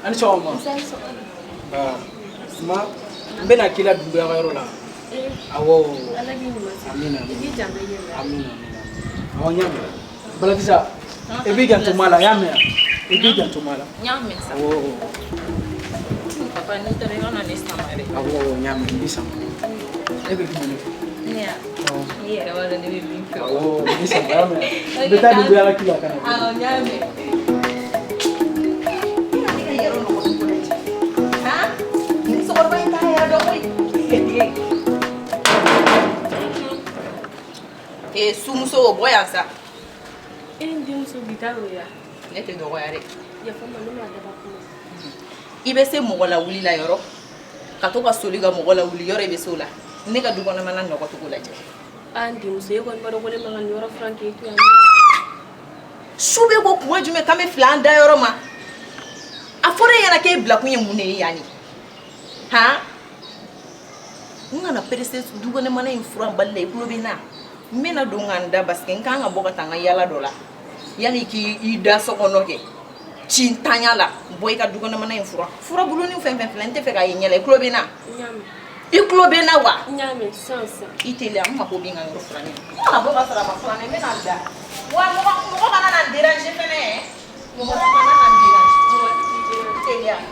ani sɔgɔma ma n bɛna k'i la Dunbuya ka yɔrɔ la awɔ amina amina awɔ n y'a mɛn Balakisa i b'i janto ma la i y'a mɛn i b'i janto ma la n y'a mɛn sa papa n'i taara i ka na ne sama dɛ awɔ n y'a mɛn n b'i sama e bɛ dumuni fɛ ne ya i yɛrɛ b'a dɔn ne bɛ min fɛ awɔ n b'i sama i y'a mɛn n bɛ taa Dunbuya la k'i la ka na awɔ n y'a mɛn sumuso bɔ yan sa e ni denmuso bi taa o ya ne tɛ dɔgɔya dɛ yafa ma ne ma daba kuma i bɛ se mɔgɔ la wuli la yɔrɔ ka to ka soli ka mɔgɔ la wuli yɔrɔ i bɛ se o la ne ka du kɔnɔ mana nɔgɔ cogo lajɛ an denmuso e kɔni b'a dɔn ko ne ma ka nin yɔrɔ furan k'e to yan su bɛ ko kuma jumɛn k'an bɛ fila an da yɔrɔ ma a fɔra e ɲɛna k'e bila kun ye mun de ye yanni han n kana perese du kɔnɔ mana in furan bali la i tulo bɛ na n bɛna don ka n da parce que n kan ka bɔ ka taa n ka yala dɔ la yanni k'i da so kɔnɔ kɛ ci ntanya la bɔ i ka du kɔnɔ mana in furan furabuluni fɛn fɛn filɛ n tɛ fɛ k'a ye ɲɛ la i tulo bɛ na i tulo bɛ na wa n y'a mɛn sisan i teliya n mako bɛ n ka yɔrɔ furannen n kana bɔ ka sɔrɔ a ma furan n bɛna n da wa mɔgɔ kana na n déranger fɛnɛ mɔgɔ kana na n déranger teliya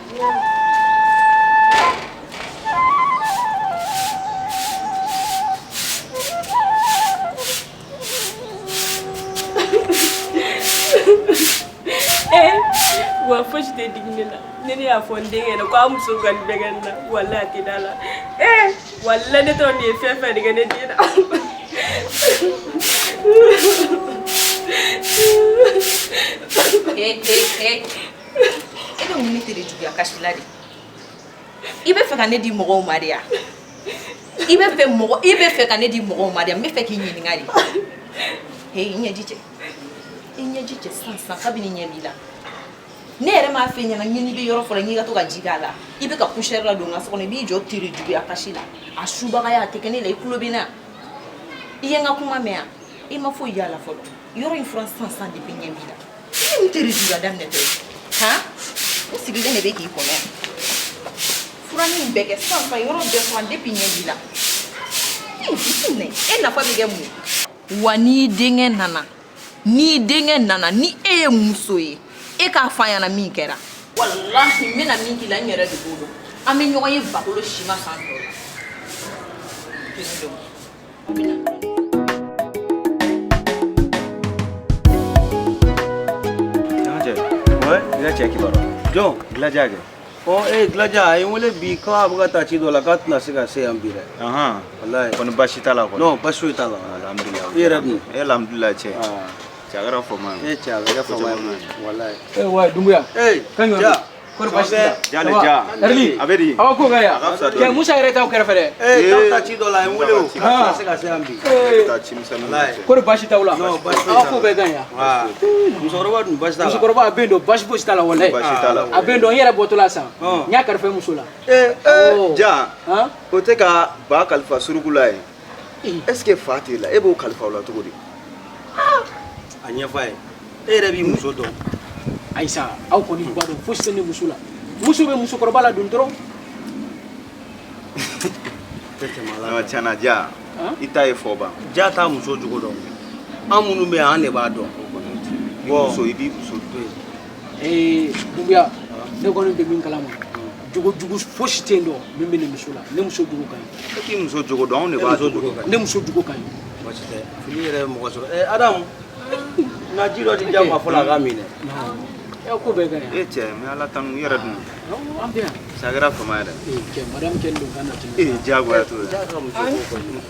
wa fosi tɛ digi ne la ne y'a fɔ n denkɛ ɲɛna ko a muso ka nin bɛɛ kɛ ne la walahi a tɛ da la walahi ne tɔgɔ nin ye fɛn fɛn de kɛ ne den na e bɛ mun ni tere juguya kasi la de i bɛ fɛ ka ne di mɔgɔw ma de ya i bɛ fɛ ka ne di mɔgɔw ma de ya n bɛ fɛ k'i ɲininka de i ɲɛji cɛ sisan kabini ɲɛ b'i la ne yɛrɛ m'a fɛ ɲɛna ɲini bɛ yɔrɔ fɔlɔ n'i ka to ka ji k'a la i bɛ ka poussière la don n ka so kɔnɔ i b'i jɔ tere juguya kasi la a subagaya a tɛ kɛ ne la i tulo bɛ na i ye n ka kuma mɛn yan i ma foyi y'a la fɔlɔ yɔrɔ in furan sisan depuis ɲɛ b'i la i ye n tere juguya daminɛ tɛ han o sigilen de bɛ k'i kɔnɔ yan furanin in bɛɛ kɛ sisan yɔrɔ bɛɛ furan depuis ɲɛ b'i la e nafa bɛ kɛ mun ye wa n'i denkɛ nana ni e ye muso ye e k'a fɔ a ɲɛna min kɛra walahi n bɛna min k'i la n yɛrɛ de b'o dɔn an bɛ ɲɔgɔn ye bakolo sima sanfɛ ouais, il a checké par là. John, il a déjà. Oh, il a déjà. Il voulait bien quand on va t'acheter dans la carte nationale, c'est un billet. Ah, wallahi. On va acheter là quoi. Non, pas sûr là. Alhamdulillah. Alhamdulillah, tiens. Tiagara foma. Tiagara foma. Wallahi. Ouais, Dumbuya. Kan yo. Kor bashida. Jale ja. Erli. Abedi. Awa ko gaya. Ke Musa yɛrɛ taw kɛrɛfɛ dɛ. Quand t'acheter dans la, il voulait au. C'est un billet. Kor bashida wala. Non, bashida. Awa ko bɛ ganya. Musokɔrɔba dun basi t'a la. Musokɔrɔba a bɛ yen don basi fosi t'a la walahi. A bɛ yen don n yɛrɛ bɔtɔla san. N y'a kalifa muso la. Ja. O tɛ ka ba kalifa suruku la ye. Est-ce que fa t'e la? E b'o kalifa o la cogo di? A ɲɛfɔ a ye. E yɛrɛ b'i muso dɔn. Ayisa aw kɔni b'a dɔn fosi tɛ ne muso la. Muso bɛ musokɔrɔba la don dɔrɔn. Tiɲɛna ja. I ta ye fɔ ban. Ja t'a muso jogo dɔn. An minnu bɛ yan an de b'a dɔn. I b'i muso to yen. Dumbuya ne kɔni bɛ min kalama. Jogo jugu fosi tɛ yen dɔn min bɛ ne muso la. Ne muso jogo ka ɲi. E k'i muso jogo dɔn anw de b'a jogo dɔn. Ne muso jogo ka ɲi. Baasi tɛ. Fili yɛrɛ ye mɔgɔ sɔrɔ. Adamu. N ka ji dɔ di Jamu ma fɔlɔ a k'a min dɛ. Ko bɛɛ ka ɲi. E cɛ n bɛ Ala tanu n yɛrɛ dun. An bɛ yan. Tiagara fama yɛrɛ. Cɛ madame kɛlen don k'an na tɛmɛ. Diyagoya t'o la. Ja ka muso ko kɔni.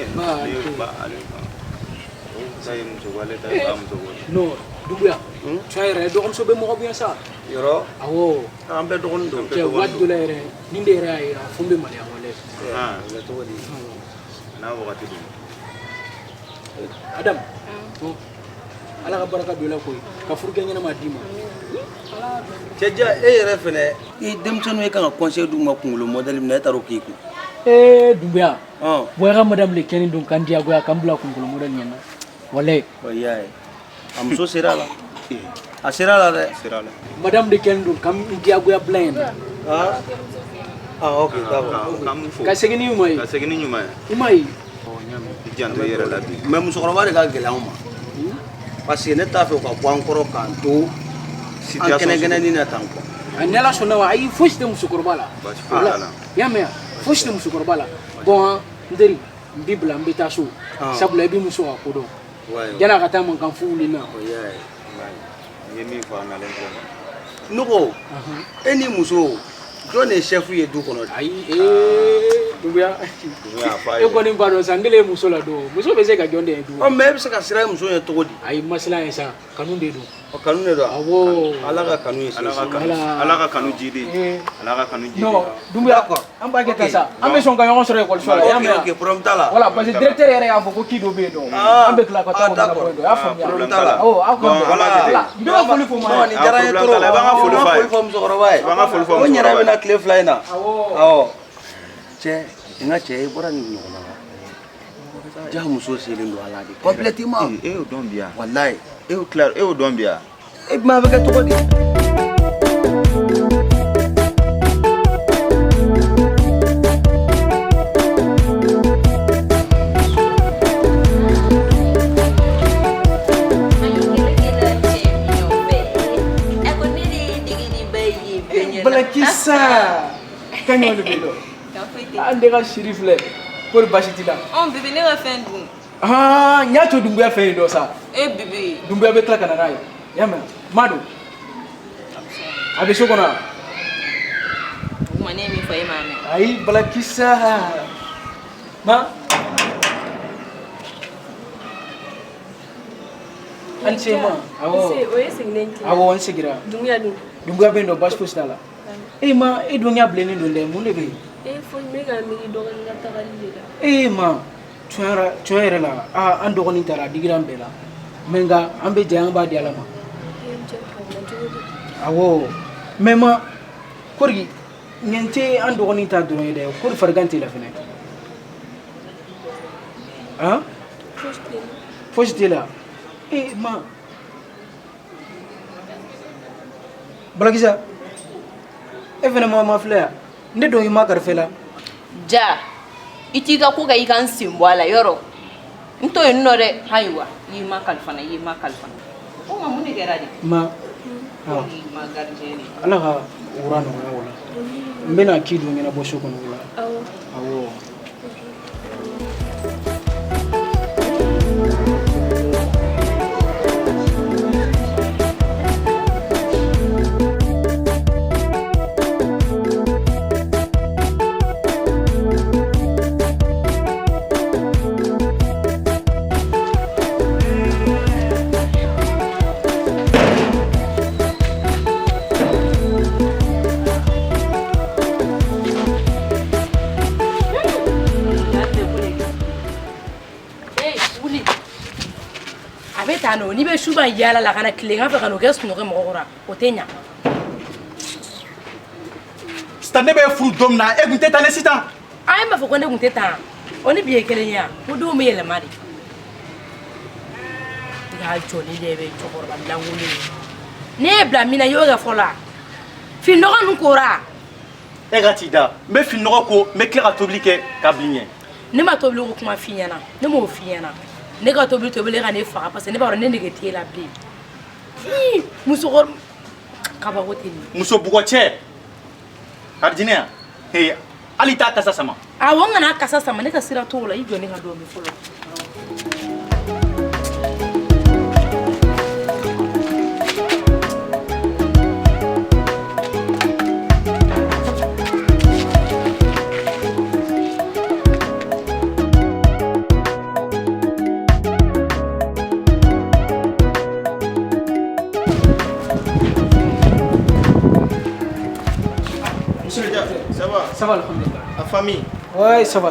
Ta ye muso ko ale ta ye ba muso ko. Non Dumbuya. Tiɲɛ yɛrɛ dɔgɔmuso bɛ mɔgɔ bonya sa. Yɔrɔ. Awɔ. An bɛɛ dɔgɔnin don. Cɛ waati dɔ la yɛrɛ ni de yɛrɛ y'a ye a fo n bɛ maloya walahi. O bɛ cogo di? N'a wagati don. Adamu. Ala ka barika don i la koyi ka furukɛ ɲɛnama d'i ma. Cɛ ja e yɛrɛ fɛnɛ i denmisɛnninw e kan ka conseil d'u ma kunkolo modèle min na e taar'o k'i kun. Dumbuya. Bɔ i ka madame le kɛlen don kan diyagoya kan bila kunkolo modèle ɲɛna. Walahi. I y'a ye. A muso sera a la. A sera la dɛ. Madame de Kendo kam diagoya blind. Ah. Ah ok d'accord. Ka segin ni mai. Ka segin ni ɲuman ye. Imai. I janto i yɛrɛ la bi. Mais musokɔrɔba de ka gɛlɛn anw ma. Parce que ne t'a fɛ ka bɔ an kɔrɔ k'an to an kɛnɛkɛnɛni na tan quoi. Ani ala sɔnna wa ayi fosi tɛ musokɔrɔba la. Basi foyi t'a la. Y'a mɛn fosi tɛ musokɔrɔba la. Bon n teri n b'i bila n bɛ taa so. Sabula i b'i muso ka ko dɔn. Yan'a ka taa mankan fu wuli na. N ye min fɔ a nalen filɛ. Ne ko e ni muso jɔn de ye chef ye du kɔnɔ. Ayi Dumbuya e kɔni b'a dɔn sa n kelen ye muso la don muso bɛ se ka jɔn de ye du. Mais e bɛ se ka sira muso ye cogo di? Ayi masila ye sa kanu de don. Kanu de don. Awɔ. Ala ka kanu ye Ala ka kanu ji de. Ala ka kanu ji de. Non Dumbuya an b'a kɛ tan sa an bɛ sɔn ka ɲɔgɔn sɔrɔ ekɔliso la y'a mɛn. Ok problème t'a la. Voilà parce que directeur yɛrɛ y'a fɔ ko kii dɔ bɛ yen nɔ an bɛ tila ka taa o ɲɛnabɔ yen nɔ y'a faamuya. Problème t'a la. Awɔ aw ka n bɛ ka foli fɔ ma. Ni diyara n ye trop. I b'an ka foli fɔ a ye. Foli fɔ musokɔrɔba ye. I b'an ka foli fɔ musokɔrɔba ye. O ɲɛna bɛna tile 2 in na. Awɔ. Cɛ n ka cɛ i bɔra nin ɲɔgɔn na wa. Ja muso selen don a la de. Complètement. E y'o dɔn bi yan. Wallahi. E y'o dɔn bi yan. E bɛ kɛ cogo di? Balakisa kan y'olu bɛ dɔn an de ka siri filɛ k'olu basi t'i la. Bibi ne ka fɛn dun. N y'a to Dumbuya fɛ yen dɔ sa. Bibi. Dumbuya bɛ tila ka na n'a ye y'a mɛn Madu a bɛ so kɔnɔ wa. O tuma ne ye min fɔ e m'a mɛn. Ayi Balakisa ma. An ce ma awɔ n segira. Dumbuya bɛ yen nɔ basi fosi t'a la. E ma e dun y'a bilennen don dɛ mun de bɛ yen. Ma tiɲɛ yɛrɛ la an dɔgɔnin taara a digira an bɛɛ la mais nka an bɛ jɛ an b'a di Ala ma. Awɔ mais ma Korigi nin tɛ an dɔgɔnin ta dɔrɔn ye dɛ Kori farigan t'i la fɛnɛ. Fosi t'i la. Ma Balakisa e fɛnɛ ma filɛ yan ne dɔn i ma karife la. Ja i t'i ka ko kɛ i ka n sen bɔ a la yɔrɔ n to yen nɔ dɛ ayiwa i ma kalifa n na i ma kalifa n na o ma mun de kɛra de. Ma Ala ka wura nɔgɔya o la n bɛna k'i dun ɲɛnabɔ so kɔnɔ o la. Awɔ. N'i bɛ suba yala la kana tilegan fɛ ka n'o kɛ sunɔgɔ mɔgɔ kɔrɔ o tɛ ɲa. Sitan ne bɛ furu don min na e tun tɛ taa ne sitan. A ye m'a fɔ ko ne tun tɛ taa o ni bi ye kelen ye ko denw bɛ yɛlɛma de. I ka jɔli de bɛ cɛkɔrɔba lankolon ye. Ne ye bila min na i y'o kɛ fɔlɔ fininɔgɔ ninnu kora. E ka t'i da n bɛ fininɔgɔ ko n bɛ tila ka tobili kɛ ka bin ɲɛ. Ne ma tobili ko kuma f'i ɲɛna ne m'o f'i ɲɛna. Ne ka tobili ka ne faga parce que ne b'a dɔn ne nege t'e la bilen. Musokɔrɔba kabako tɛ nin. Muso bugɔcɛ Ardinɛ yan hali t'a kasa sama. Awɔ n kana kasa sama ne ka sira t'o la i jɔ ne ka dɔɔnin fɔlɔ. Ça va, alhamdulillah. La famille? Oui, ça va.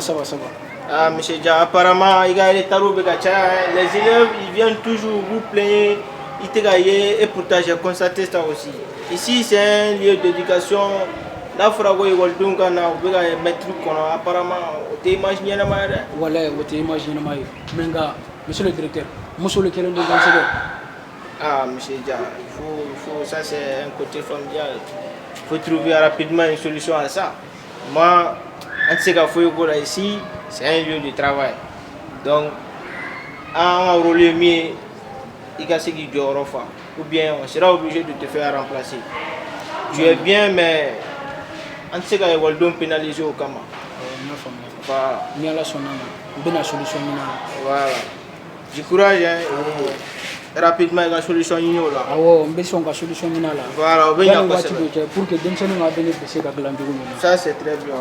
Ah, monsieur Dia, apparemment, les élèves, ils viennent toujours vous plaindre, et pourtant j'ai constaté ça aussi. Ici, c'est un lieu d'éducation. Là, il faut mettre apparemment, tu imagines la manière. Voilà, tu imagines la manière. Mais, monsieur le directeur, monsieur le calendrier, Ah, monsieur Dia, ça c'est un côté familial. Il faut trouver rapidement une solution à ça. Moi, en tout cas, ici, c'est un lieu de travail. Donc, en rôle mieux, il y a ce qui dure, ou bien on sera obligé de te faire remplacer. Tu es bien, mais en tout cas, il va le pénaliser au Kama. Voilà. Voilà. Du courage, hein. Rapidement, il y a une solution. Voilà, pour que ça c'est très bien.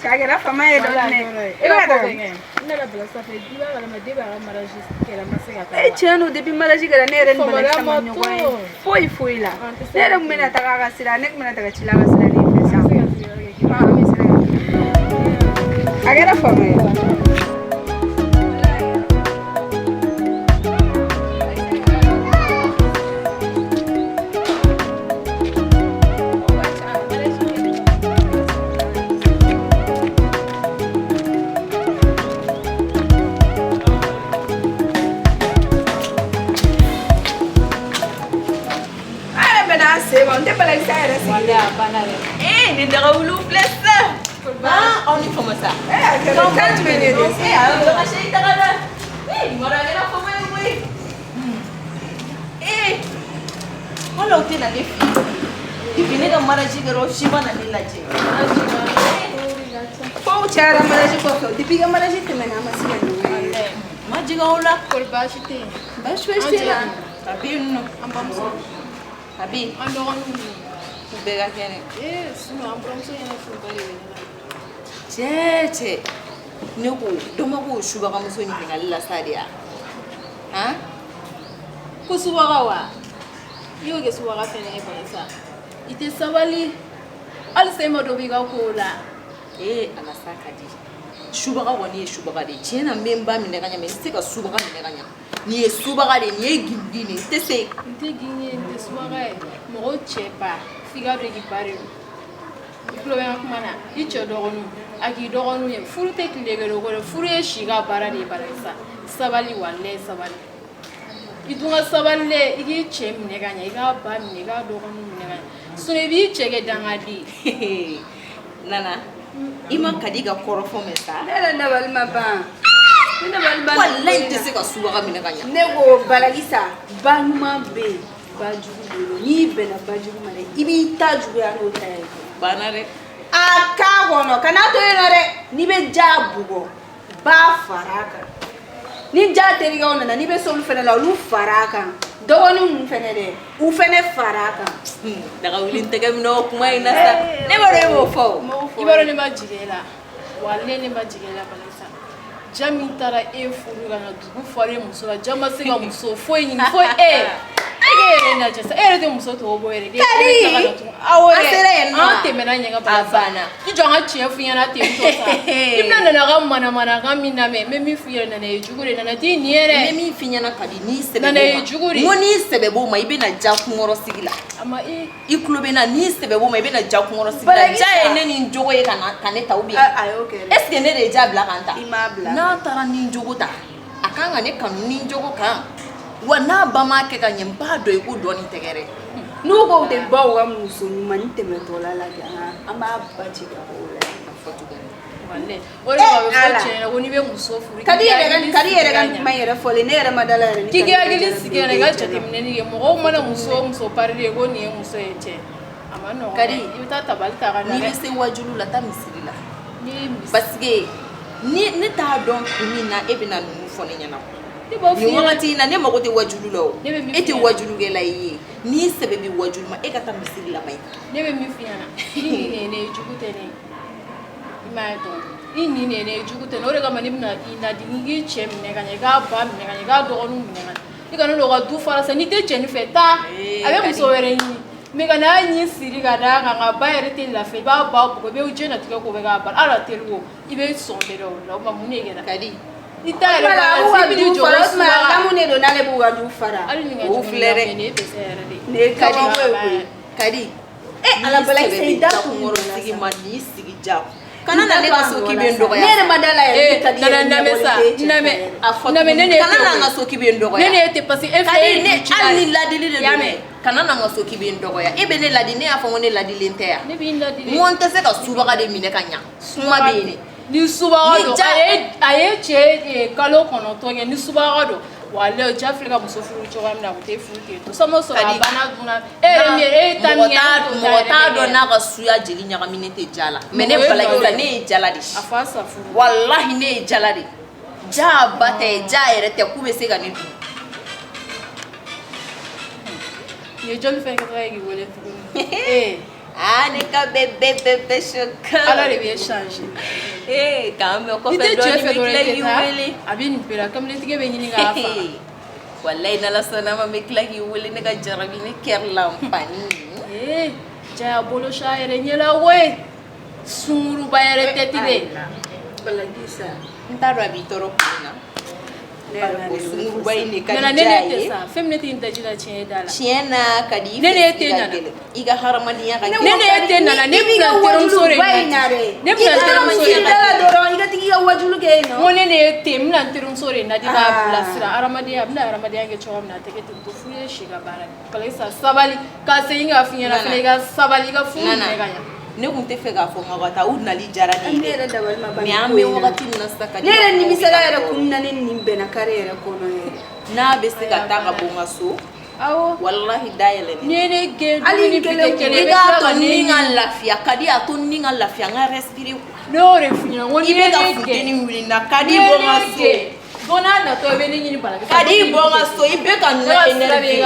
Kagera fama ye dɔɔni e b'a dɔn ne la bila safe di b'a kalama de b'a ka mariage kɛra ma se ka taa e tiɲɛ don depuis mariage kɛra ne yɛrɛ ni balaji ma ɲɔgɔn ye foyi la ne yɛrɛ tun bɛna taga a ka sira ne tun bɛna taga ci la a ka sira de fɛ sa an bɛ sira a kɛra fama ye ni daga wulu filɛ aw ni fama sa kan jumɛn de don daga sey daga la mara kɛra fama ye koyi wala o tɛ na ne fi depuis ne ka mariage kɛra o si ma na ne lajɛ fo cayara mariage kɔfɛ depuis ka mariage tɛmɛna a ma se ka ɲɔgɔn ye ma jigin o la kɔri baasi tɛ yen baasi foyi tɛ la a bɛ yen nɔ an bamuso a bɛ yen an dɔgɔninw u bɛɛ ka kɛnɛ sinon an buramuso ɲɛna furuba de bɛ ne la cɛ ne ko dɔ ma ko subagamuso ɲininkali la sa de ya ko subaga wa i y'o kɛ subaga fɛnɛ ye kɔni sa i tɛ sabali hali se ma dɔ b'i ka kow la ala sa ka di subaga kɔni ye subaga de tiɲɛ na n bɛ n ba minɛ ka ɲa mɛ n tɛ se ka subaga minɛ ka ɲa nin ye subaga de nin ye gindi de n tɛ se n tɛ gin ye n tɛ subaga ye mɔgɔ cɛ ba f'i ka dɔn k'i ba de don i tulo bɛ n ka kuma na i cɛ dɔgɔninw a k'i dɔgɔninw ye furu tɛ tile kelen ko dɛ furu ye si ka baara de ye bari sa sabali walayi sabali i dun ka sabali dɛ i k'i cɛ minɛ ka ɲa i k'a ba minɛ i k'a dɔgɔninw minɛ ka ɲa sinon i b'i cɛ kɛ dangadi nana i ma kadi ka kɔrɔfɔ mɛn sa ne yɛrɛ dabali ma ban ne dabali ban walayi n tɛ se ka subaga minɛ ka ɲa ne ko balagisa ba ɲuman bɛ yen ba jugu bolo n'i bɛnna ba jugu ma dɛ i b'i ta juguya n'o ta ye banna dɛ a k'a kɔnɔ kana to yen nɔ dɛ n'i bɛ ja bugɔ ba fara a kan ni ja terikɛw nana n'i bɛ se olu fɛnɛ la olu fara a kan dɔgɔnin ninnu fɛnɛ dɛ u fɛnɛ fara a kan daga wuli n tɛgɛ minɛ o kuma in na sa ne b'a dɔn e b'o fɔ i b'a dɔn ne ma jigin e la walayi ne ma jigin e la balisa ja min taara e furu ka na dugu fɔra e muso la ja ma se ka muso foyi ɲini fo e yɛrɛ lajɛ sa e yɛrɛ tɛ muso tɔw bɔ yɛrɛ awɔ dɛ an tɛmɛna ɲɛgɛn bala banna i jɔ an ka tiɲɛ f'i ɲɛna ten tɔ sa i bɛna nana ka manamanakan min lamɛn n bɛ min f'i yɛrɛ nana ye jugu de nana t'i nin ye dɛ n bɛ min f'i ɲɛna ka di n'i sɛbɛ nana ye jugu de n ko n'i sɛbɛ b'o ma i bɛna ja kunkɔrɔ sigi la i tulo bɛ na n'i sɛbɛ b'o ma i bɛna ja kunkɔrɔ sigi la ja ye ne ni n jogo ye ka ne ta ou bien est ce que ne de ye ja bila ka n ta n'a taara ni n jogo ta a kan ka ne kanu ni n jogo kan wa n'a ba m'a kɛ ka ɲɛ n b'a dɔn i ko dɔɔni tɛgɛ dɛ n'u ko tɛ baw ka muso ɲuman ni tɛmɛtɔla la kɛ an b'a ba ci ka bɔ o la ka fɔ tuguni o de b'a bɛ fɔ cɛ ɲɛna ko n'i bɛ muso furu ka di yɛrɛ ka kuma yɛrɛ fɔlen ne yɛrɛ ma da la yɛrɛ k'i k'i hakili sigi yɛrɛ i ka jateminɛli kɛ mɔgɔw mana muso o muso parili ye ko nin ye muso ye cɛ a ma nɔgɔn kadi i bɛ taa tabali ta ka na n'i bɛ se wajulu la taa misiri la parce que ne t'a dɔn kun min na e bɛna ninnu fɔ ne ɲɛna nin wagati in na ne mago tɛ wajulu la o e tɛ wajulukɛla i ye n'i sɛbɛ bɛ wajulu ma e ka taa misiri laban ne bɛ min f'i ɲɛna i nin ne ye jugu tɛ ne i m'a ye dɔn i nin ne ye jugu tɛ ne o de kama ne bɛna i ladi i k'i cɛ minɛ ka ɲɛ i k'a ba minɛ ka ɲɛ i k'a dɔgɔninw minɛ ka ɲɛ i kana n'o ka du fara sa n'i tɛ cɛ nin fɛ taa a bɛ muso wɛrɛ ɲini mais ka n'a ɲi siri ka d'a kan nka ba yɛrɛ tɛ lafiya i b'a ba bugɔ i bɛ diɲɛlatigɛ ko bɛ k'a bari hali a teri ko i bɛ sɔn bɛɛ dɔn o la o ma mun de kɛra kadi ne do nale buga du fara o flere ne kadi ala balai sai da ku ngoro sigi mani sigi jaw kana na ne ka soki be ndogo ya ne madala ya kadi na mesa na me ne kana na nga soki be ndogo ya ne te pasi e kadi ne ali ladili de yame kana na nga soki be ndogo ya ebe ne ladine ya fango ne ladili nte ya ne bi ladili monte se ka suba ka de mine kanya suma be ne ni suba do aye che kalo kono to ni suba do wale jafrika musofuru choga mna kutefu keto somo so bana duna ta do na ga suya jeli nya minete jala mene bala ne jala di afasa furu wallahi ne jala di ja bate ja erete kube se ga ni ye joli fe ka gi wole fu ne ka bebe shoka ala le bien changer quand même ko fe do ni wele abini pera kam le tige be nyini ga fa wallahi na la sana ma me klagi wele ne ga jarabi ne ker lampani ja bolo shaire nyela we suru bayere tetide balagi sa ntaro abitoro kuna suru bayi ne ka na ne te sa femne tin ta jila chien dala chien na kadi ne te na iga haramani ya ga ne te na ne mi na terum sore ne mi na terum sore dala doro iga tigi ga wajulu ke no mo ne te mi na terum sore na diga plasra aramadi ya ge chawam na te ke tu fuye shiga bara kalisa sabali ka se inga finya na flega sabali ga fu ne ga ya ne kun te fe ga fo ngata udna li jara ni ne da wal ma ba mi ame wakati na saka ne ni misala era kunna ne nimbe na karere kono na be se ga tanga bonga so awo wallahi dayele ne ge ali kele ga to ninga lafia kadi ato ninga lafia nga respire no refunya woni ne ga futeni wili na kadi bonga so bona na to be ni bala kadi bonga so ibe kan na energy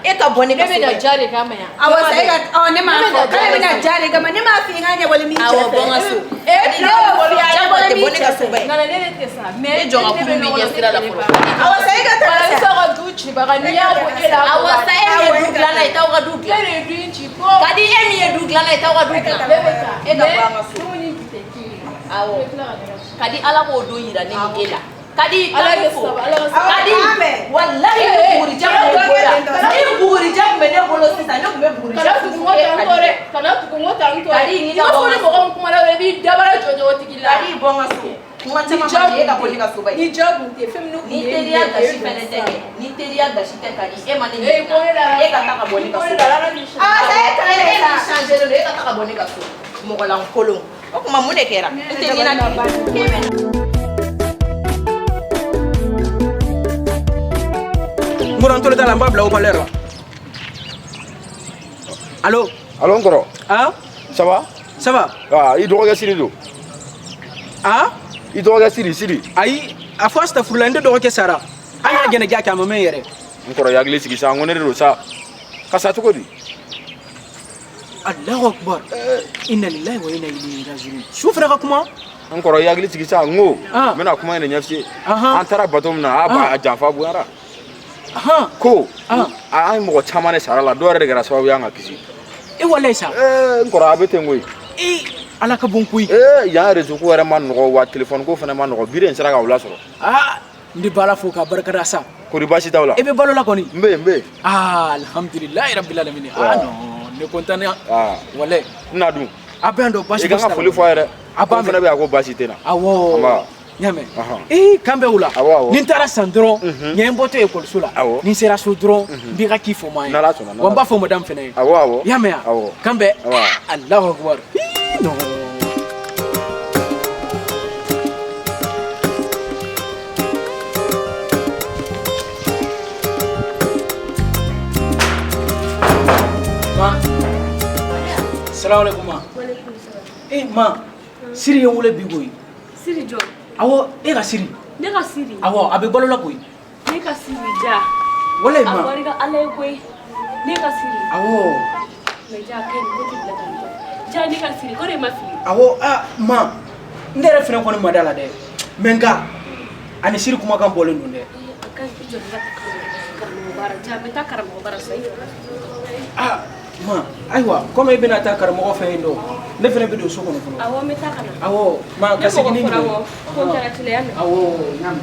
e ka bone ka be da jare kama ya awa sai ga ne ma ko be na jare kama ne ma fi nganya wala mi awa bonga so no ya bote bone ka so be na ne te sa me jonga ku mi ya sira la ko awa sai ga ta sa ga duchi ba ga ni ya ko ela awa sai e dugla na ita ga dugla ne duchi ko kadi e mi e dugla na ita ga dugla e ka bonga so ni biteki awo kadi ala ko do yira ni ela kadi kadi wallahi buri jam ne buri jam me ne bolo sisa ne kumbe buri jam kana tukungota ntore kadi ni na ko ni mo kuma la bi dabara jojo tikila kadi bonga so kuma chama ma ka boli ka so bai ni jogu te femnu ni teria ga shi pele tege ni teria ga shi te kadi e mane ni e ka ta ka boli ka so sai ka e changer le ka ta ka boli ka so mo ko lan kolon o kuma mu ne kera te ni na Ngurantolo tala mbabla au palero. Allô? Allô Ngoro? Hein? Ça va? Ça va? Ah, il doit regarder Siri. Hein? Il doit regarder Siri. Ayi, a fois sta fulande do ke sara. Aya gene jaka mama yere. Ngoro ya glisi kisa ngone ro sa. Kasa to kodi. Allahu akbar. Inna lillahi wa inna ilaihi raji'un. Shuf raka kuma? Ngoro ya glisi kisa ngo. Ah. Mena kuma ne nyafsi. Aha. Antara batom na aba ajafa buara. Aha. Ko. Ai mo chamane sara la do re gara sababu yanga kisi. E wallahi sa. Ngoro abete ngoi. Ala ka bonkui. Ya rezo ko era man no wa telephone ko fana man no bire nsara ka wala soro. Ndi bala fo ka barkada sa. Ko ribashi tawla. Ebe balo la koni. Mbe. Alhamdulillah rabbil alamin. Non, ne kontane. Wallahi. Na du. Abendo bashi. E ga foli fo era. Aba fana be ako bashi tena. Awo. Nyame. Kambe ula. Ni tara sandron, nyemboto e kolsula. Ni sera so dron, bi ga kifo mai. Wamba fo madam fene. Awo. Yame. Kambe. Allahu akbar. No. Ma. Assalamu alaikum ma. Wa alaikum salam. Ma. Siri yo wole bigoyi. Siri jo. Awo e ka siri. Ne ka siri. Awo abe balo la koyi. Ne ka siri ja. Wala ma. Awari ka ale koyi. Ne ka siri. Awo. Me ja ken ko ti bla tan. Ja ne ka siri ko re ma fili. Awo ma. Ndere fere ko ni madala de. Menga. Ani siri kuma kan bole ndunde. Akan ti jo la ka mo bara ja me ta kar mo bara sai. Ma, aywa, comme il bena ta karamo fe ndo. Ne fene be do so kono kono. Awo me ta kana. Awo, ma ka sigini ni. Awo, ko tara tile ya. Awo, nyam.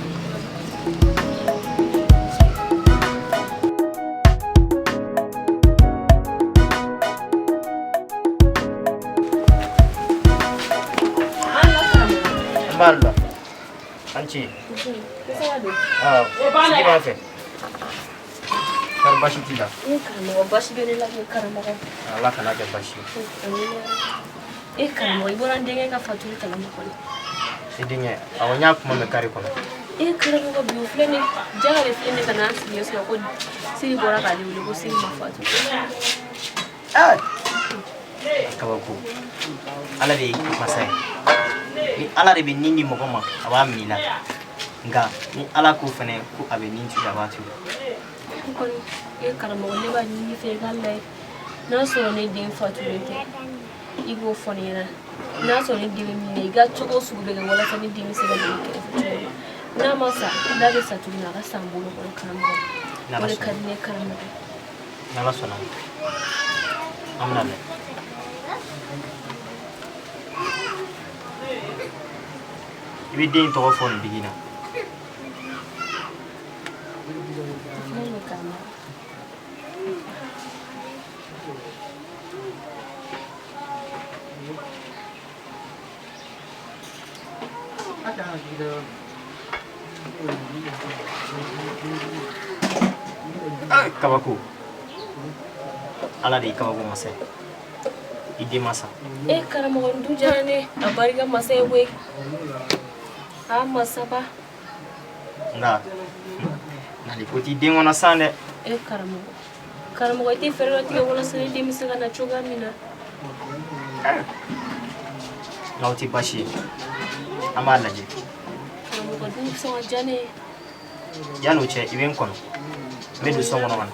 Amarla. Anchi. Ah, sigi b'a fɛ. Kari basi t'i la. Karamɔgɔ basi bɛ ne la karamɔgɔ. Ala kana kɛ basi ye. Karamɔgɔ i bɔra n denkɛ ka fatuli kalama kɔni. I denkɛ awɔ n y'a kuma mɛn kari kɔnɔ. Karamɔgɔ bi o filɛ ne Jara de filɛ ne ka na sigi sɔrɔ ko Siri bɔra k'ale wele ko Siri ma fatu. Kabako Ala de ye masa ye. Ni Ala de bɛ nin di mɔgɔ ma a b'a minɛ i la nka ni Ala ko fɛnɛ ko a bɛ nin ci a b'a to yen. Karamɔgɔ ne b'a ɲini fɛ i k'a lajɛ n'a sɔrɔ ne den fatulen tɛ i b'o fɔ ne ɲɛna n'a sɔrɔ ne den bɛ min na i ka cogo sugu bɛ kɛ walasa ne den bɛ se ka don kɛrɛfɛ cogo min n'a ma sa n'a bɛ sa tuguni a ka san bolo kɔnɔ karamɔgɔ o de ka di ne karamɔgɔ. N'Ala sɔnna an bɛna lajɛ. I bɛ den tɔgɔ fɔ nin digi na. Kabako Ala de ye kabako masa ye i den masa. Karamɔgɔ ndu jara ne a barika masa ye koyi a masa ba. Nka nali ko t'i den kɔnɔ san dɛ. Karamɔgɔ i tɛ fɛɛrɛ dɔ tigɛ walasa ne den bɛ se ka na cogoya min na. N'aw tɛ baasi ye an b'a lajɛ. Karamɔgɔ dun bɛ sɔn ka diya ne ye. Yan'o cɛ i bɛ n kɔnɔ n bɛ don so kɔnɔ ka na.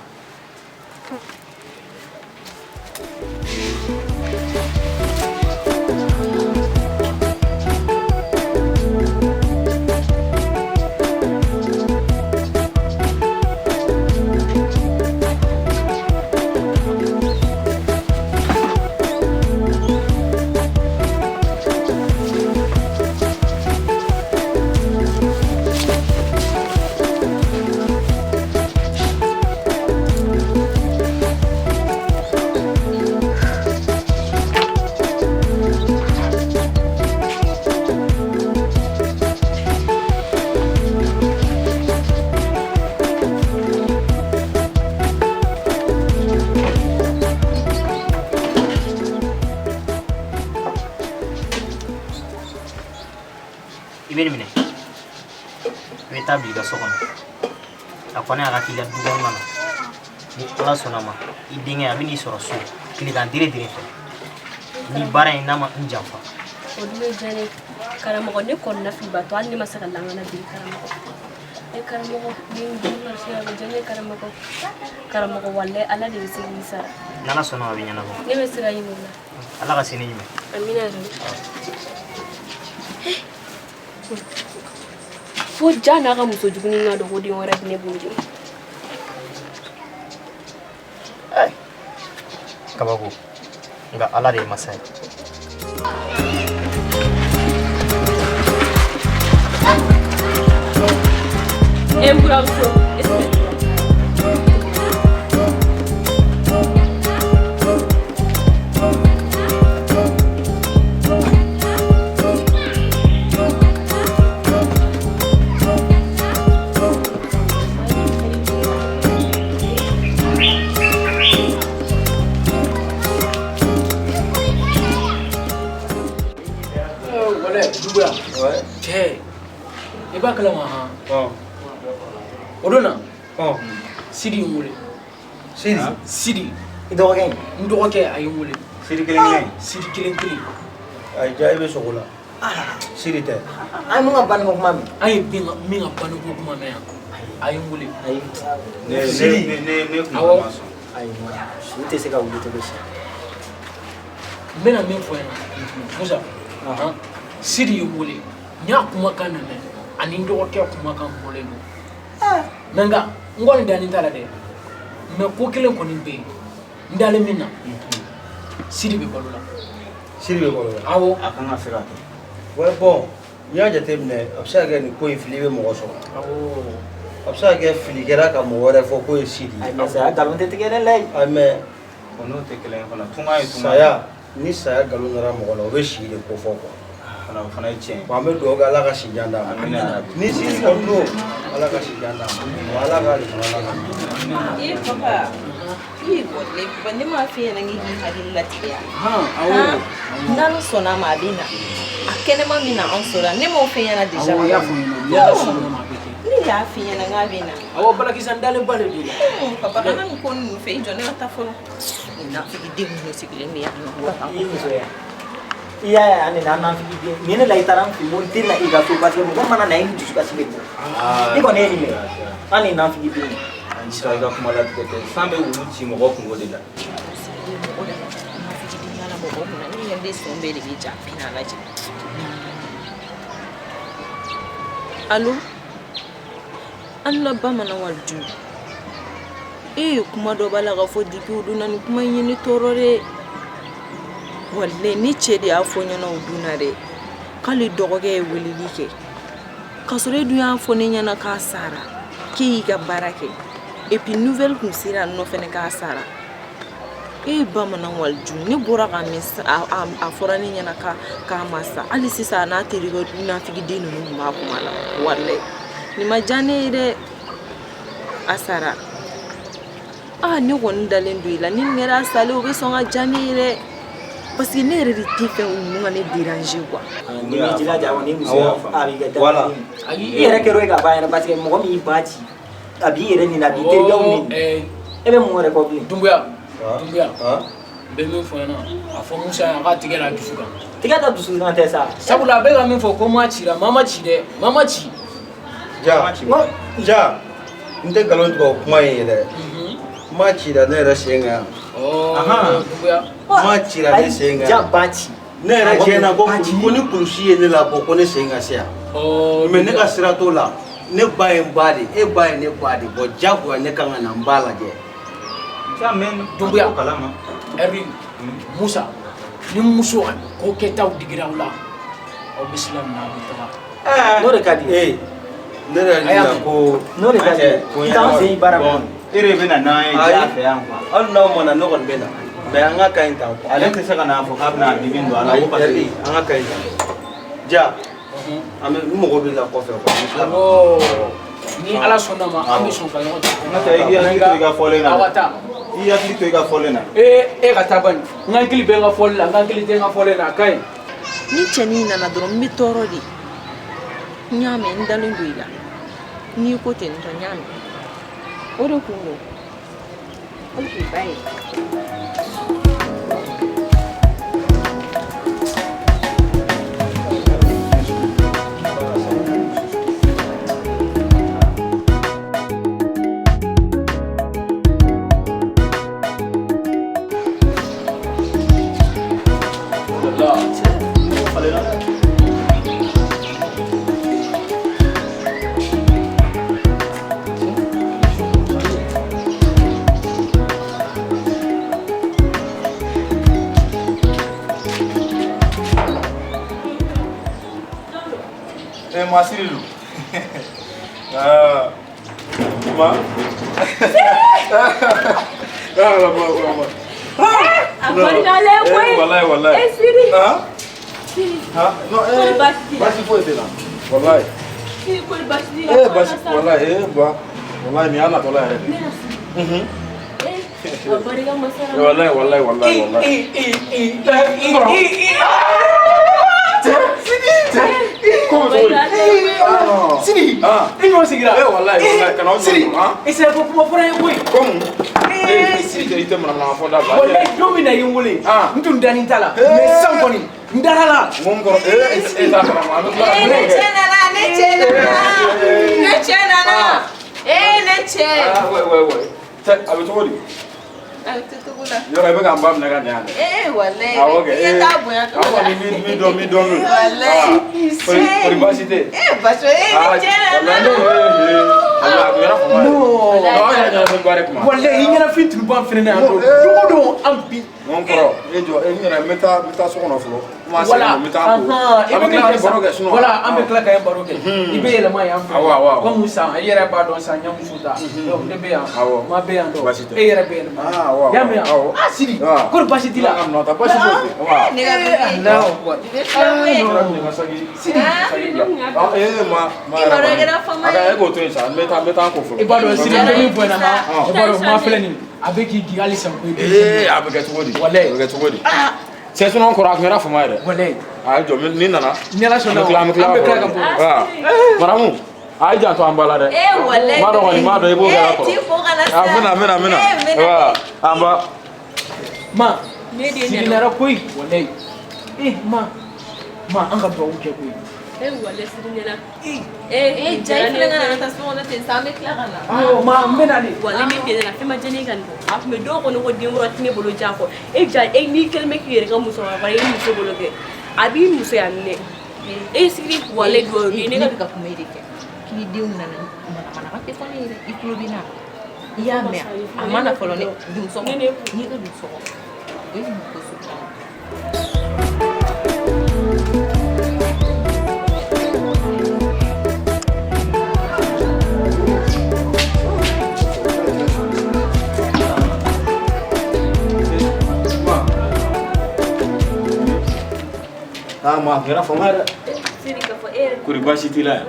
Bila so kɔnɔ a kɔni a ka k'i la du kɔnɔna na ni Ala sɔnna ma i denkɛ a bɛ n'i sɔrɔ so tilegan dire dire fɛ ni baara in n'a ma n janfa. O dun bɛ diya ne ye karamɔgɔ ne kɔnɔna filibatɔ hali ne ma se ka langana bi karamɔgɔ. Karamɔgɔ den marisi a bɛ diya ne ye karamɔgɔ walahi Ala de bɛ se k'i sara. N'Ala sɔnna a bɛ ɲɛnabɔ. Ne bɛ sira ɲini o la. Ala ka se ne ɲuman. Amina yɛrɛ. Fo ja n'a ka muso jugunin ka dɔn ko den wɛrɛ bɛ ne bolo de. Kabako nka Ala de ye masa ye. Buramuso Iba kalama ha. Odona. Sidi ngule. Sidi. Idoke. Ndoke ay ngule. Sidi kelen. Sidi kelen. Ay jay be sokola. Sidi te. Ay mo nga ban ko mami. Ay mi nga ban ko mami. Ay ngule. Ay. Ne kuma maso. Ay mo. Sidi se ka wuli to be. Mena min fo yana. Musa. Sidi ngule. Nya kuma kana ne. Ani ndoke kuma kan bolelo. Nanga ngoni dani tala de me ko kelen ko nimbe ndale minna Sidi be balola awo akanga fira to ouais bon nya jate mne absa ga ni ko infili be mo so awo absa ga fili kera ka mo wore fo ko Sidi ay me sa galon te tigere lay ay me ono te kelen kono tunga saya ni saya galon ra mo lo be Sidi ko fo ko fana ye tiɲɛ wa an bɛ dugawu kɛ ala ka si jan d'a ma ni si kɔni don ala ka si jan d'a ma wa ala ka papa ne m'a f'i ɲɛna k'i k'i hakili latigɛ n'ala sɔnna a ma a bɛ na a kɛnɛma min na an sɔrɔ ne m'o f'i ɲɛna déjà awɔ y'a fɔ n ɲɛna ne y'a f'i ɲɛna k'a bɛ na awɔ balakisa n dalen ba de don papa kana nin ko ninnu fɛ i jɔ ne ka taa fɔlɔ nafigiden minnu sigilen bɛ yan nɔ iya ya ani na nafigiden ni ne la i taara n fɛ n tɛ na i ka so parce que mɔgɔ mana na i ni dusukasi bɛ bɔ i kɔni ye nin mɛn ani nafigiden Sira i ka kuma latigɛ tɛ san bɛ wulu ci mɔgɔ kungo de la ne yɛrɛ de sɔn bɛɛ de bɛ ja fina lajɛ allo an la bamanan waliju kuma dɔ b'a la ka fɔ depuis o donna nin kuma in ye ne tɔɔrɔ dɛ wallahi ni cɛ de y'a fɔ ɲɛna o donna dɛ k'ale dɔgɔkɛ ye weleli kɛ k'a sɔrɔ e dun y'a fɔ ne ɲɛna k'a sara k'e y'i ka baara kɛ et puis nouvelle kun sera nɔ fɛnɛ k'a sara bamanan waliju ne bɔra ka min a fɔra ne ɲɛna k'a ma sa hali sisan n'a terikɛ nafigiden ninnu tun b'a kuma la wallahi nin ma diya ne ye dɛ a sara ne kɔni dalen don i la ni nin kɛra a salen o bɛ sɔn ka diya ne ye dɛ parce que ne yɛrɛ de tɛ fɛ ninnu ka ne déranger quoi ni bɛ jilaja ni muso a b'i kɛ dalen i yɛrɛ kɛra o ye ka ban yɛrɛ parce que mɔgɔ min y'i ba ci a b'i yɛrɛ nin a b'i terikɛw nin e bɛ mun wɛrɛ kɔ bilen Dumbuya n bɛ min fɔ ɲɛna a fɔ Musa ye a ka tigɛ la dusu kan tigɛ ta dusu kan tɛ sa sabula a bɛ ka min fɔ ko maa cira maa ma ci dɛ maa ma ci ja n tɛ nkalon tigɛ o kuma in ye dɛ maa cira ne yɛrɛ sen kan Dumbuya maa cira ne sen kan ja ba ci ne yɛrɛ tiɲɛ na ko ni kulusi ye ne labɔ ko ne sen ka se yan mais ne ka sira t'o la ne ba ye n ba de e ba ye ne ba de bon jagoya ne kan ka na n ba lajɛ Dumbuya Erwin Musa ni muso ko kɛtaw digira aw la aw bɛ sila min na aw bɛ taga n'o de ka di ne yɛrɛ ɲininka ko n'o de ka di i t'an sen i baara kɔnɔ e de bɛ na n'an ye diya fɛ yan quoi hali n'aw ma na ne kɔni bɛ na mais an ka ka ɲi tan ale tɛ se ka n'a fɔ k'a bɛna dimi don a la ko parce que an ka ka ɲi tan ja an bɛ n mago b'i la kɔfɛ ni ala sɔnna ma an bɛ sɔn ka ɲɔgɔn ta n ka taa i hakili to i ka fɔlen na aw ka taa i hakili to i ka fɔlen na e ka taa bani n hakili bɛ n ka fɔli la n hakili tɛ n ka fɔlen na a ka ɲi ni cɛnin nana dɔrɔn n bɛ tɔɔrɔ de n y'a mɛn n dalen don i la n'i ko ten tɔ n y'a mɛn o de kun don hali k'i ba ye Masih dulu. Ma. Wallahi. Siri. No, basi foi tena. Wallahi. Siri ko basi. Basi wallahi, wallahi ni ana wallahi. Abariga masara. Wallahi. Sini. Ini mau segera. Wallahi. Kana Sini. Ese ko kuma fora ye koyi. Como? Siri ite mana foda ba. Wallahi domina yin wole. Ntun dani tala. Me san koni. Ndarala. Mon ko esa kana ma. Ne che. Wait. Abi todi. Yo ka be ka mbam na ka nya. Wallahi. Okay. Mi do. Wallahi. Por université. Baso ne che na. wallahi ina fin tun ban fene na do ambi mon koro e jo e ngara meta so kono flo ma se wala meta ko wala ambe kala kay baro ke ibe yele ma yam ko musa yere ba don sa nyam suta do de be ya ma be ya do e yere be ma yam ya sidi ko basiti la am nota basiti wa ne ga Allah ko sidi aga ego to insa meta ko flo ibado sidi ni buena ma ibado ma fleni abeki gigali sanko abeke tugodi abeke tugodi c'est son encore akmera fuma ere wallahi jo ni nana ni la sona ambe kla ka maramu ay janto ambala de wallahi maro wani mado ebo ga ko amena wa amba ma sidi na ra koi wallahi ma anga do uke koi wallahi sidi na jai filanga na tasmo na te sambe klara na ma mbena ni wallahi me pede na fema jeni kan af me do ko no ko dimro tine bolo jako ni kelme ki rega muso ba bare muso bolo ke abi muso ya ne sidi wallahi do ni ne ka kumedi ke ki diu na mana te foni iklubina ya me amana folo ne dum so ni ka dum so ni ko so ma kera fama sidi ka fa kuri basiti la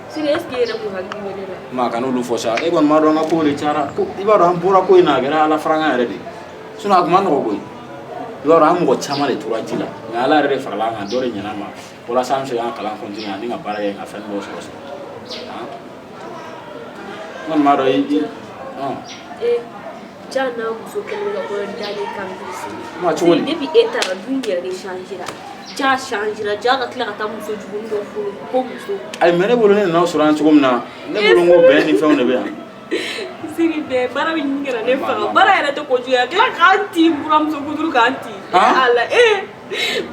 sidi eski era ko hangi medela ma kanulu fosa e gon ma do nga ko le cara ko ibaro am pura ko ina gara ala franga rede suna ko man ko boy ibaro am ko chama le turati la na ala rede farla nga dore nyana ma wala samse ya kala kontinua ni nga bara ye nga fen bo so ha gon ma do yi jana muso kelen ka ko dali kan bisi ma choni depuis etara dunia de changer ja changer ja ka kila ka ta muso jugun do furu ko muso ay mere bolo ne na suran chugum na ne bolo ngo be ni few ne be siri be bara wi ngira ne fa bara era to ko juya kila ka anti buram so kuduru ka anti ala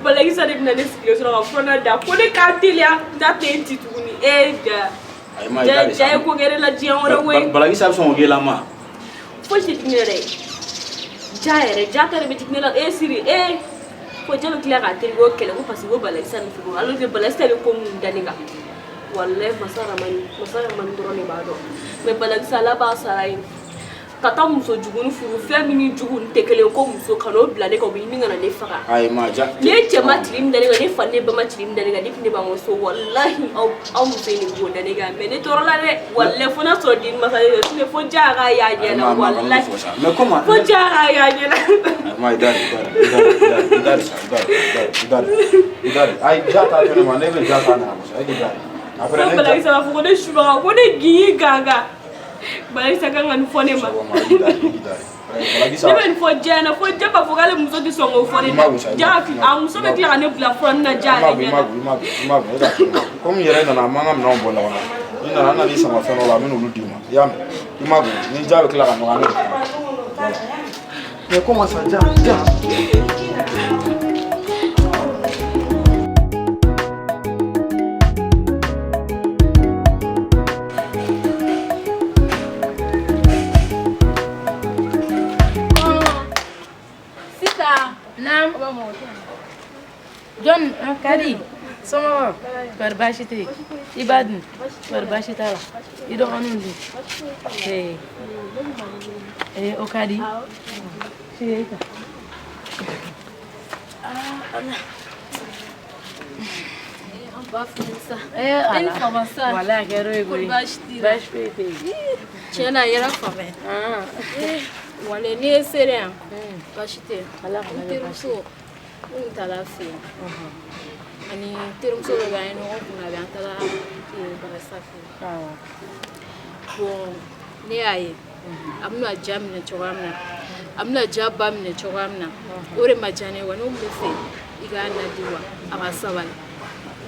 balagi sa debna ne sikio so ka fona da ko ne ka tilia da tenti tuguni ja ay ma ja ko gere la jian wora we balagi sa so ngela ma fo jitinere jaere jatare be jitinela siri ko jalo kila ka tel go kele ko pasi go balagi sa ni figo alo de balagi sa ko mun daniga wallahi masara man drone bado me balagi sa la ba sarai kata muso jugunu furu femini jugun tekele ko muso kano blane ko bini ngana ne faka ay ma ja ye jama tilim daniga ne fanne ba ma tilim daniga difne ba mo so wallahi au muso ni go daniga me ne torola de wallahi fona so din masale ne fo jaga ya jena wallahi me koma fo jaga ya jena ma idari ay jata to ne ma ne be jata na ay idari après ne balagi sa fo ko de shuba ko de gi gaga balagi sa kan fone ma Even for Jana, for Japa, for all the music song for it. Jack, I'm so glad I never from the Jana. Come here, and I'm not born. You know, I'm not listening to my fellow Ludima. Yam, Imago, Ninja Clan, and come on, John, Kadi, sama berbashite, ibadin, berbashita lah. Ido anundi. Okadi. Siapa? Ele favança. Wala quero ir. Bashite. Chena era fame. Wala ni serem. Bashite. Wala bashite. Talafi. Ani terumso ga ino kuna ba tala para safi. Bon ne aye. Amna jamne chogamna. Amna jabamne chogamna. Ore majane wano mfe igana diwa abasabali.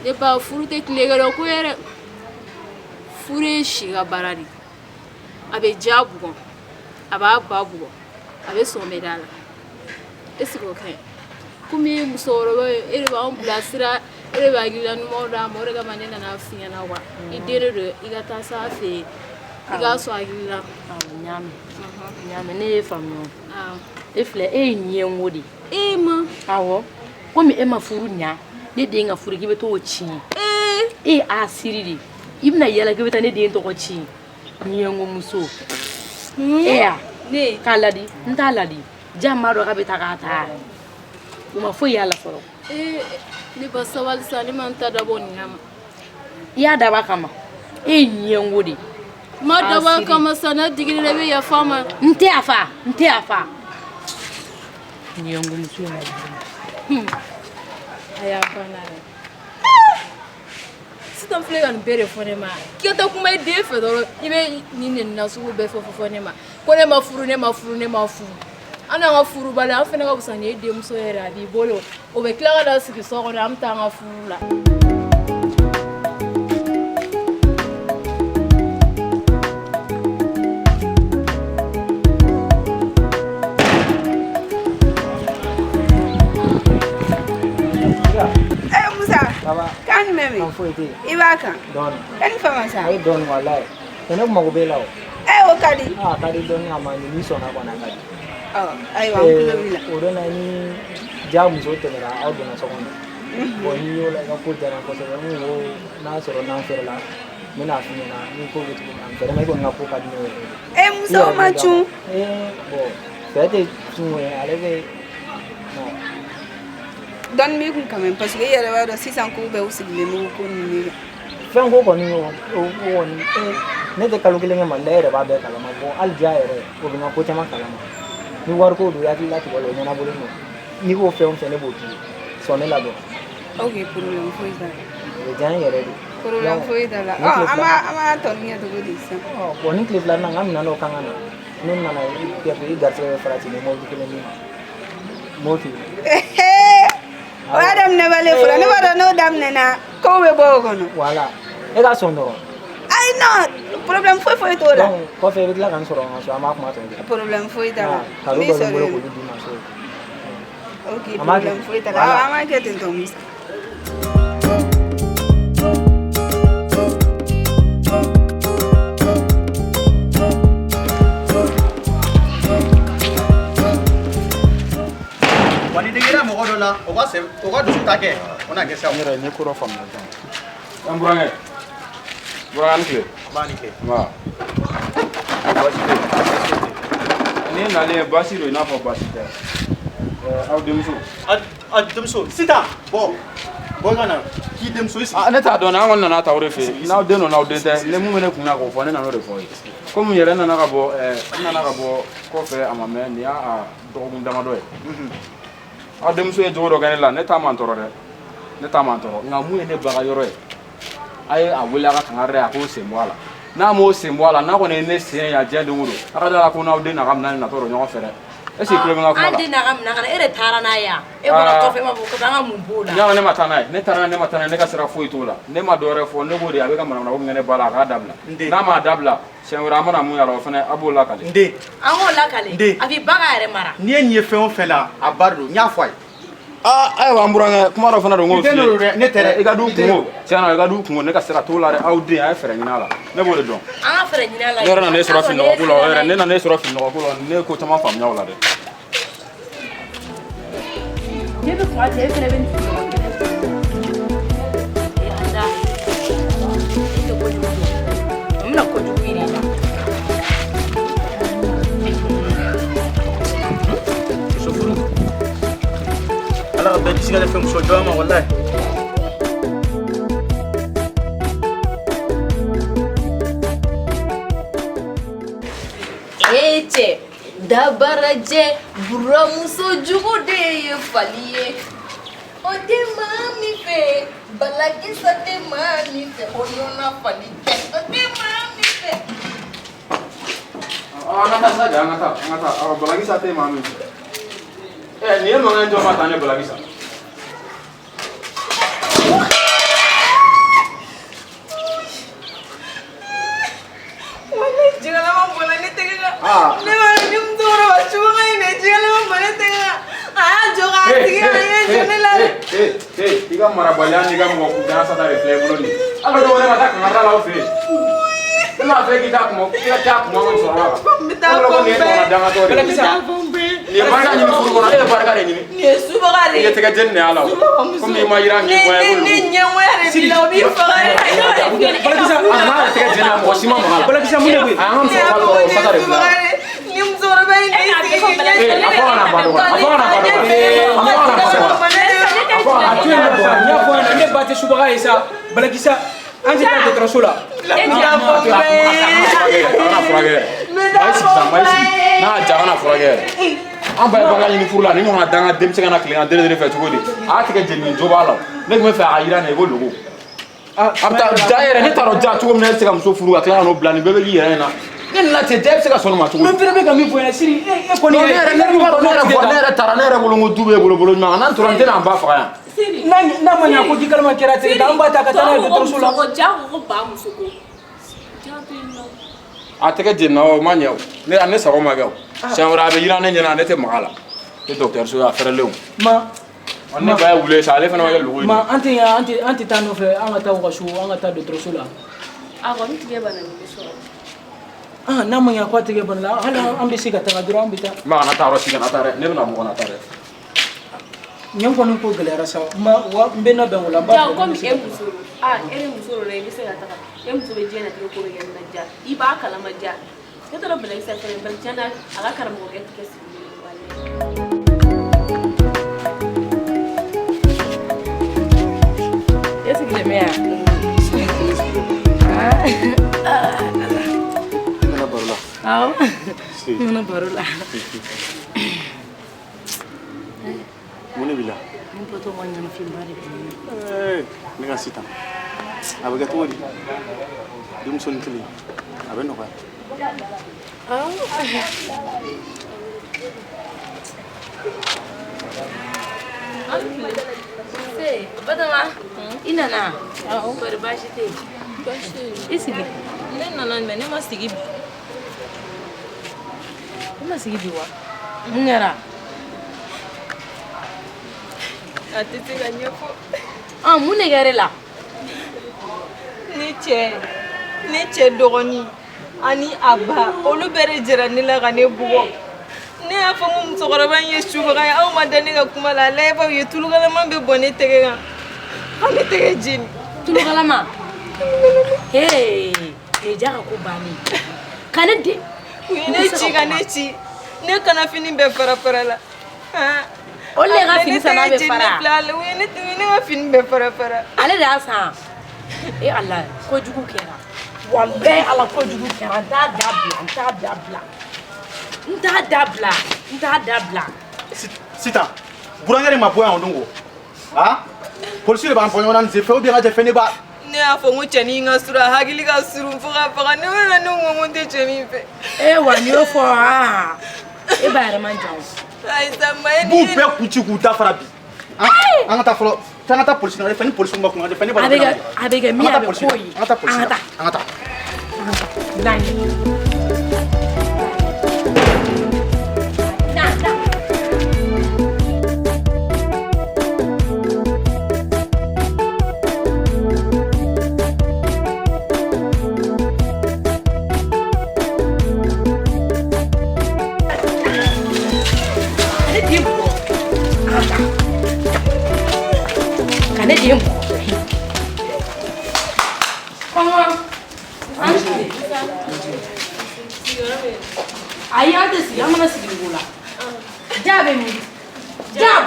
Ne ba furute klegero ko yere fure shiga barari. Abe jabugo. Aba babugo. Abe somedala. Esiko kai. Kumi musoro ere ba on blasira e b'a gila numéro d'a ma o de kama ne nana f'i ɲɛna wa i den de don i ka taa s'a fɛ yen i k'a sɔn a gilila ɲaamɛ ne ye faamuya e filɛ e ye ɲɛngo de e ma awɔ komi e ma furu ɲa ne den ka furu k'i bɛ t'o tiɲɛ e a siri de i bɛna yala k'i bɛ taa ne den tɔgɔ tiɲɛ ɲɛngo muso ne k'a ladi n t'a ladi ja maa dɔ k'a bɛ taa k'a ta o ma foyi y'a la fɔlɔ ne ba sabali sa ne ma n ta dabɔ nin kama i y'a dabɔ a kama e ye ɲɛngo de ma dabɔ a kama sa ne digiri la i bɛ yafa ma n tɛ yafa ɲɛngo muso in na a y'a banna dɛ sisan filɛ ka nin bɛɛ de fɔ ne ma k'i ka taa kuma i den fɛ dɔrɔn i bɛ nin de nasugu bɛɛ fɔ ne ma ko ne ma furu an n'an ka furu bali an fana ka fisa ni e denmuso yɛrɛ a b'i bolo o bɛ tila ka da sigi so kɔnɔ an bɛ taa an ka furu la kan jumɛn bɛ i b'a kan e ni fama sa a ye dɔɔnin walayi ne mago b'e la o o ka di a ka di dɔɔnin a ma ɲi n'i sɔnna kɔni a ka di ayiwa an tulo b'i la o don na ni ja muso tɛmɛra aw donna so kɔnɔ n'i y'o la i ka ko diyara n kosɛbɛ n ko n'a sɔrɔ n'an fɛrɛla n bɛna f'i ɲɛna ni ko bɛ cogo min na vraiment i kɔni ka ko ka di ne yɛrɛ muso ma cun bon fɛ tɛ cun ye ale bɛ dɔnni b'i kun quand même parce que i yɛrɛ b'a dɔn sisan kow bɛɛ u sigilen n'o ko ninnu de fɛn ko kɔni o kɔni ne tɛ kalo kelen kɛ Mali la e yɛrɛ b'a bɛɛ kalama bon hali ja yɛrɛ o bɛ n ka ko caman kalama ni wari ko don i hakili latigɛ o ɲɛnabɔlen don n'i k'o fɛn o fɛn ne b'o k'i ye sɔn ne la dɔn ok problème foyi t'a la o bɛ diya n yɛrɛ de problème foyi t'a la an b'a tɔni kɛ cogo di sisan bon ni tile filanan n ka minɛn dɔw kan ka na n'u nana i garisɛgɛ bɛ farati ni mɔbili kelen min m'o f'i ye o y'a daminɛ bale fɔlɔ ne b'a dɔn n'o daminɛna kow bɛ bɔ o kɔnɔ voilà e ka sɔn dɔrɔn ayi non problème foyi t'o la kɔfɛ i bɛ tila ka n sɔrɔ n ka so an b'a kuma tɔ kɛ problème foyi t'a la kado dɔ bɛ n bolo k'olu d'i ma so ok problème foyi t'a la an b'a kɛ ten tɔ Musa Wani digira mɔgɔ dɔ la o ka dusu ta kɛ o na kɛ sa. N yɛrɛ n ye ko dɔ faamuya sisan. An burankɛ. Burankɛ ni tile. Ba ni tile. Nba. Baasi tɛ. Ni nalen ye baasi don i n'a fɔ baasi tɛ. Aw denmuso. A denmuso sitan bɔ ka na k'i denmuso i sigi. Ne t'a dɔn an kɔni nana ta o de fɛ yen n'aw den don n'aw den tɛ ne mun bɛ ne kunna k'o fɔ ne nana o de fɔ ye komi yɛrɛ nana ka bɔ kɔfɛ a ma mɛn nin y'a dɔgɔkun damadɔ ye. Aw denmuso ye jogo dɔ kɛ ne la ne t'a man tɔɔrɔ nka mun ye ne baga yɔrɔ ye a ye a wele a ka kangari a k'o sen bɔ a la n'a m'o sen bɔ a la n'a kɔni ye ne sen ye a diɲɛ don o don a ka da la ko n'aw den n'a ka minɛn natɔ don ɲɔgɔn fɛ dɛ est ce que tulo bɛ n ka kuma la. an den n'a ka minɛn kana e de taara n'a ye yan e bɔra kɔfɛ e m'a fɔ ko an ka mun b'o la. ɲa ne ma taa n'a ye ne taara ne ma taa n'a ye ne ka sira foyi t'o la ne ma dɔwɛrɛ fɔ ne b'o de a bɛ ka manamana ko min kɛ ne ba la a k'a dabila n'a m'a dabila siɲɛ wɛrɛ an mana mun y'a la o fana a b'o lakale. n den an k'o lakale a b'i ba ka yɛrɛ mara. n'i ye nin ye fɛn o fɛn la a ba de don n y'a fɔ a ye. Ayiwa an burankɛ kuma dɔ fana don n k'o f'i ye ne tɛ dɛ i ka du kungo tiɲɛ na i ka du kungo ne ka sira t'o la dɛ aw den a ye fɛɛrɛ ɲini a la ne b'o de dɔn. an ka fɛɛrɛ ɲini a la. ne yɛrɛ nana e sɔrɔ finɔgɔko la o yɛrɛ ne nana e sɔrɔ finɔgɔko la ne ye ko caman faamuya o la dɛ. ne bɛ kuma cɛ e fana bɛ nin finɔgɔ kelen fɔ. Ala e tɛ kojugu dɔn n bɛna kojugu yir'i la. Ala ka bɛɛ kisi ka ne fɛn muso jɔn ma walayi. cɛ dabarajɛ buramuso jugu de ye fali ye o tɛ maa min fɛ balakisa tɛ maa min fɛ o nɔnɔ fali tɛ o tɛ maa min fɛ. an ka taa sa ja an ka taa balakisa tɛ maa min fɛ nin ye mankan jɔ ma taa ne balakisa. Jigalama bɔla ne tɛgɛ kan ne b'a dɔn ni musokɔrɔba subaga in dɛ jigalama bɔla ne tɛgɛ kan a y'a jɔ k'a sigi a ye jɔ ne la dɛ. Iga marabalian iga mo kujana sa tare fle buloni. Alo do wala ta ngara la ofe. Ina fe kita ko kita ta ko mo so ha. Bita ko be. Bita ko be. Ni barka ni furu ko na e barka ni. Ni subagare. Ni te ga jenne ala. Ko mi ma yira ni ko e bulu. Ni nyewere bi la bi fagare. Balakisa ama te ga jenne mo sima mo ala. Balakisa mu ne ko. Am so ha ko sa tare fle. Ni mzoro be ni. Afona bado. Ne bate subaga isa balakisa anje ta de trasola na jagana furage an ba banga ni furla ni ngona danga dem se kana client dere fe tugodi a tika jenni jobala ne me fa ayira ne go logo abta daire ni taro ja tugo ne se kam so furu akla no blani bebe yi yere na nen la te deb se ka sonu ma tugo men fere be kam mi foya siri e ko ni ne tara ne re bolo dube bolo ma nan turante na ba fa ya na manya ko dikalma kera te da amba ta katana de trosula ko jago ko ba musuko ateke jenna o manya ne ane sa ko magaw shamra be yira ne nyana ne te magala te docteur so affaire lew ma on ba wule sa le fana magaw lugo ma anti tano fe anga ta ko shu anga ta de trosula ko ni tige bana ni so na manya ko tige bana hala ambe siga ta dura ambita ma na ta ro siga na ta re ne na mo na ta re nyam ko ko galera sa ma wa mbena be wala ba ja ko mi e musoro musoro re mi se ga ta e musoro je na ko re na ja I ba kala ma ja ke to bele sa fere bel jana aga karamo ke ke si ese que me ha Mana barulah. Mune bila. Mun foto wanya na film bari. Ninga sita. Abaga todi. Dum son kili. Abe no ba. Badama. Ina na. Bari bashi te. Isi ge. Nena me ne masigi. Masigi biwa. Ngara. Atete ganyoko. Mune gare la. Ni che dogoni ani aba olu bere jira ni la gane bugo. Ne afa mu musokoroba yesu ga ya o madani ga kuma la leba ye tulugala mambe bone tege ga. Ani tege jin. Tulugala ma. Hey, e jaga ko bani. Kana de. Ne ci. Ne kana fini be fara la. Olle ga fini sana be fara. Ne ga fini be fara. Ale da sa. Allah ko jugu kera. Wallahi Allah ko jugu kera da dabla. Sita. Burangere mapoya ondongo. Polisi le ban fonyo nan se fe obi ga je feni ba. Ne afo ngo chani nga sura hagili ga suru mfuga ne wala no ngonde chemi fe. Wani ofo ba re manjawo. Ai samai Bu pe kuchi ku ta fara bi. Angata folo. Tangata polisi na feni polisi ngba ku feni ba. Abega mi abe koyi. Angata. Nani. Aí antes se ama na segunda. Já vem me. Já,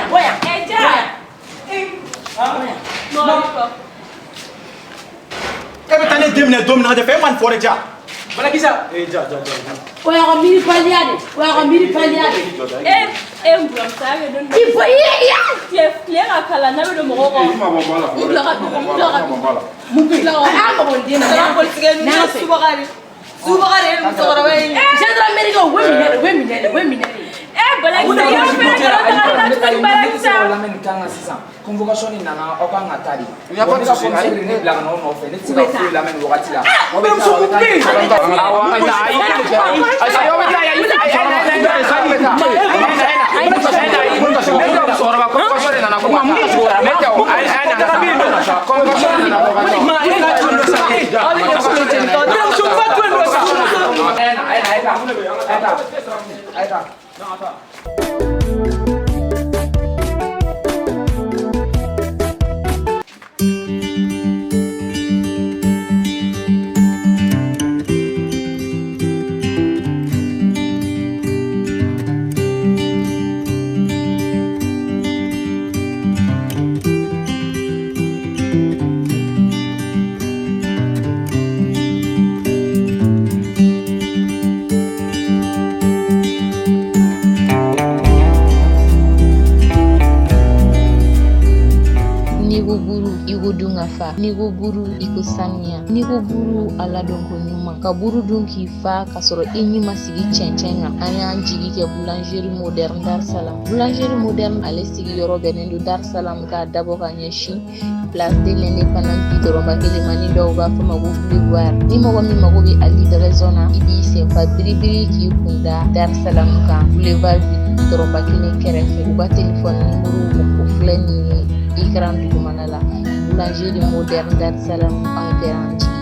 boia. Já. Ebe tane demne domina de fe man fore ja. Balakisa. Ja. Oya ko miri paliade. Mbram sabe don. Il faut Ye ga kala na be do mo ko. Mo bon dina. Ya ko tige ni subagari. Subagari musokoro ba yin. Jendra America we minere. Balakisa ya fe lamɛn kan ka sisan convocation in nana aw kan ka taa de ne ka commissaire ne bila ka n'aw nɔfɛ ne tɛ se ka foyi lamɛn nin wagati la aw bɛ taa N'i ko buru i ko saniya n'i ko buru ala dɔn ko ɲuman ka buru dun k'i fa ka sɔrɔ i ɲi ma sigi cɛncɛn kan an y'an jigi kɛ boulangerie moderne Dar Salam boulangerie moderne ale sigiyɔrɔ bɛnnen don Dar Salam k'a dabɔ ka ɲɛsin place de l'indépendance di dɔrɔnba kelen ma ni dɔw b'a fɔ ma ko boulevard ni mɔgɔ min mago bɛ a livraison na i b'i senfa biribiri k'i kunda Dar Salam kan boulevard di dɔrɔnba kelen kɛrɛfɛ u ka téléphone numéro o filɛ nin ye écran dugumana la boulangerie moderne Dar Salam en garantie